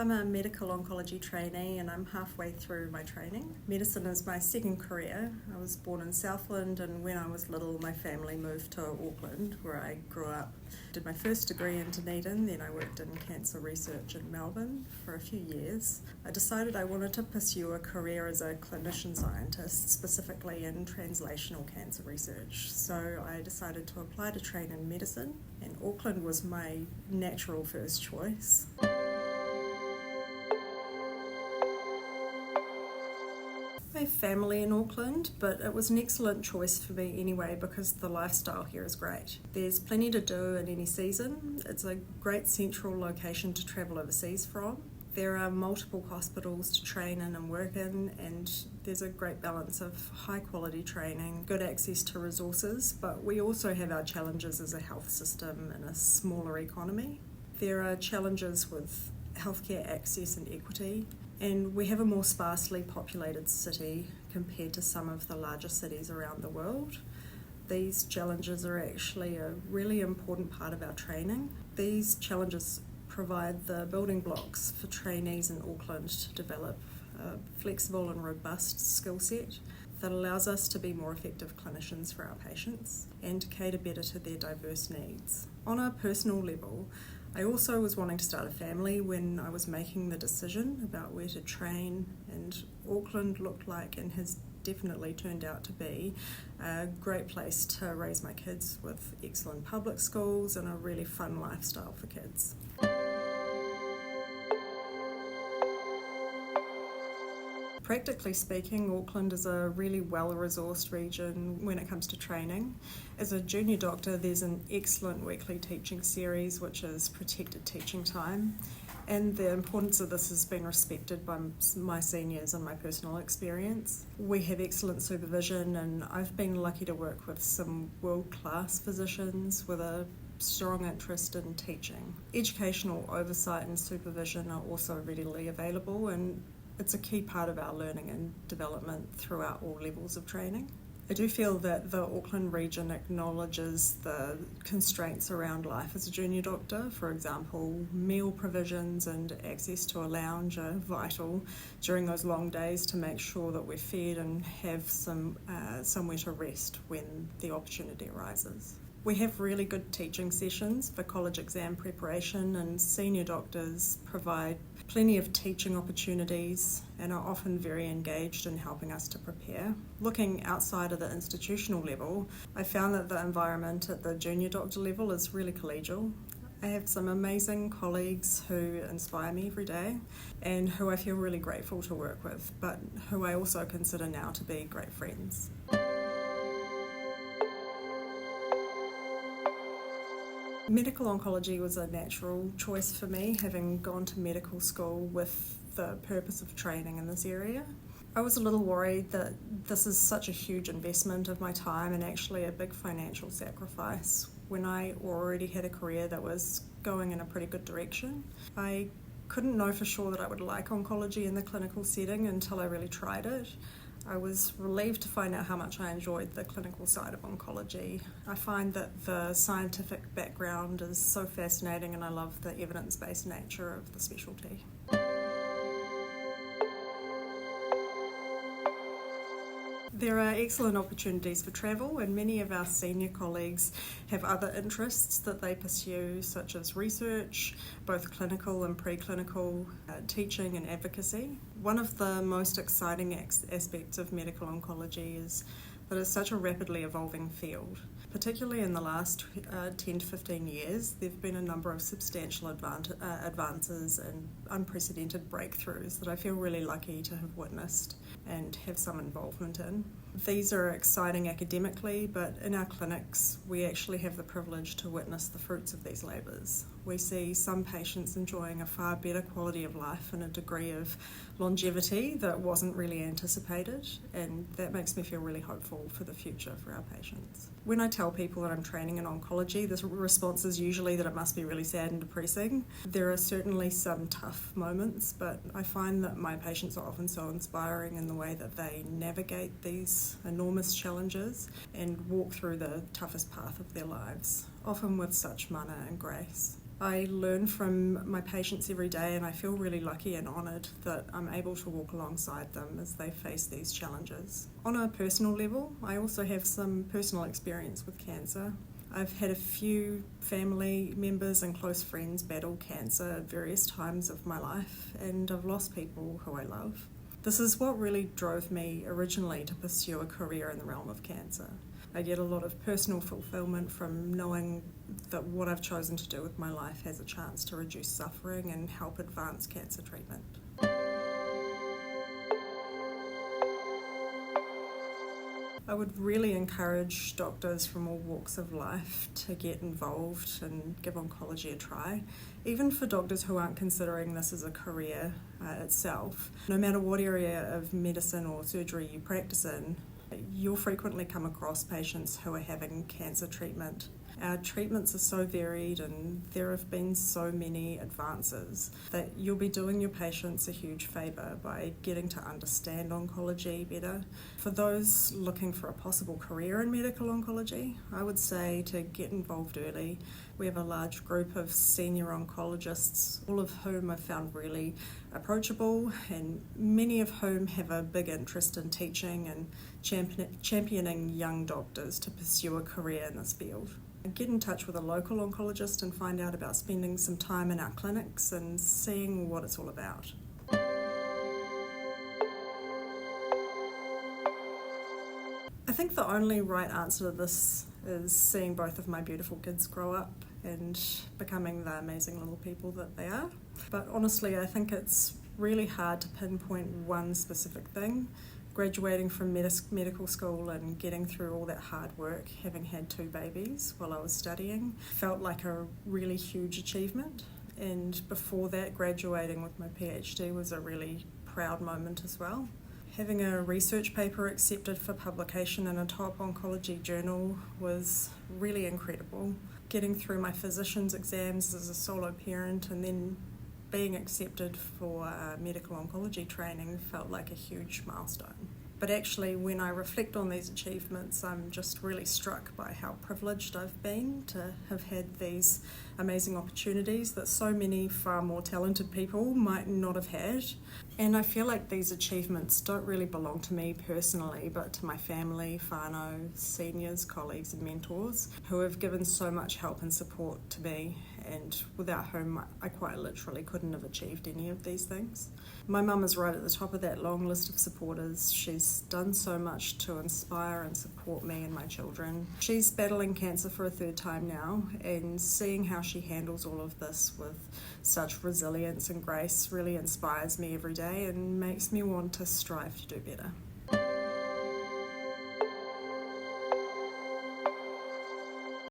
I'm a medical oncology trainee and I'm halfway through my training. Medicine is my second career. I was born in Southland, and when I was little my family moved to Auckland where I grew up. Did my first degree in Dunedin, then I worked in cancer research in Melbourne for a few years. I decided I wanted to pursue a career as a clinician scientist, specifically in translational cancer research. So I decided to apply to train in medicine, and Auckland was my natural first choice. I have family in Auckland, but it was an excellent choice for me anyway because the lifestyle here is great. There's plenty to do in any season. It's a great central location to travel overseas from. There are multiple hospitals to train in and work in, and there's a great balance of high quality training, good access to resources, but we also have our challenges as a health system in a smaller economy. There are challenges with healthcare access and equity, and we have a more sparsely populated city compared to some of the larger cities around the world. These challenges are actually a really important part of our training. These challenges provide the building blocks for trainees in Auckland to develop a flexible and robust skill set that allows us to be more effective clinicians for our patients and to cater better to their diverse needs. On a personal level, I also was wanting to start a family when I was making the decision about where to train, and Auckland looked like, and has definitely turned out to be, a great place to raise my kids with excellent public schools and a really fun lifestyle for kids. Practically speaking, Auckland is a really well-resourced region when it comes to training. As a junior doctor, there's an excellent weekly teaching series, which is protected teaching time, and the importance of this has been respected by my seniors and my personal experience. We have excellent supervision, and I've been lucky to work with some world-class physicians with a strong interest in teaching. Educational oversight and supervision are also readily available, and it's a key part of our learning and development throughout all levels of training. I do feel that the Auckland region acknowledges the constraints around life as a junior doctor. For example, meal provisions and access to a lounge are vital during those long days to make sure that we're fed and have somewhere to rest when the opportunity arises. We have really good teaching sessions for college exam preparation, and senior doctors provide plenty of teaching opportunities and are often very engaged in helping us to prepare. Looking outside of the institutional level, I found that the environment at the junior doctor level is really collegial. I have some amazing colleagues who inspire me every day and who I feel really grateful to work with, but who I also consider now to be great friends. Medical oncology was a natural choice for me, having gone to medical school with the purpose of training in this area. I was a little worried that this is such a huge investment of my time and actually a big financial sacrifice when I already had a career that was going in a pretty good direction. I couldn't know for sure that I would like oncology in the clinical setting until I really tried it. I was relieved to find out how much I enjoyed the clinical side of oncology. I find that the scientific background is so fascinating, and I love the evidence-based nature of the specialty. There are excellent opportunities for travel, and many of our senior colleagues have other interests that they pursue, such as research, both clinical and preclinical, teaching and advocacy. One of the most exciting aspects of medical oncology is that it's such a rapidly evolving field. Particularly in the last 10 to 15 years, there have been a number of substantial advances and unprecedented breakthroughs that I feel really lucky to have witnessed and have some involvement in. These are exciting academically, but in our clinics we actually have the privilege to witness the fruits of these labours. We see some patients enjoying a far better quality of life and a degree of longevity that wasn't really anticipated, and that makes me feel really hopeful for the future for our patients. When I tell people that I'm training in oncology, the response is usually that it must be really sad and depressing. There are certainly some tough moments, but I find that my patients are often so inspiring in the way that they navigate these enormous challenges and walk through the toughest path of their lives, often with such mana and grace. I learn from my patients every day, and I feel really lucky and honoured that I'm able to walk alongside them as they face these challenges. On a personal level, I also have some personal experience with cancer. I've had a few family members and close friends battle cancer at various times of my life, and I've lost people who I love. This is what really drove me originally to pursue a career in the realm of cancer. I get a lot of personal fulfillment from knowing that what I've chosen to do with my life has a chance to reduce suffering and help advance cancer treatment. I would really encourage doctors from all walks of life to get involved and give oncology a try, even for doctors who aren't considering this as a career itself. No matter what area of medicine or surgery you practice in, you'll frequently come across patients who are having cancer treatment. Our treatments are so varied and there have been so many advances that you'll be doing your patients a huge favour by getting to understand oncology better. For those looking for a possible career in medical oncology, I would say to get involved early. We have a large group of senior oncologists, all of whom I've found really approachable, and many of whom have a big interest in teaching and championing young doctors to pursue a career in this field. Get in touch with a local oncologist and find out about spending some time in our clinics and seeing what it's all about. I think the only right answer to this is seeing both of my beautiful kids grow up and becoming the amazing little people that they are. But honestly, I think it's really hard to pinpoint one specific thing. Graduating from medical school and getting through all that hard work, having had 2 babies while I was studying, felt like a really huge achievement. And before that, graduating with my PhD was a really proud moment as well. Having a research paper accepted for publication in a top oncology journal was really incredible. Getting through my physician's exams as a solo parent and then being accepted for medical oncology training felt like a huge milestone. But actually, when I reflect on these achievements, I'm just really struck by how privileged I've been to have had these amazing opportunities that so many far more talented people might not have had. And I feel like these achievements don't really belong to me personally, but to my family, whānau, seniors, colleagues and mentors who have given so much help and support to me, and without whom I quite literally couldn't have achieved any of these things. My mum is right at the top of that long list of supporters. She's done so much to inspire and support me and my children. She's battling cancer for a 3rd time now, and seeing how she handles all of this with such resilience and grace really inspires me every day and makes me want to strive to do better.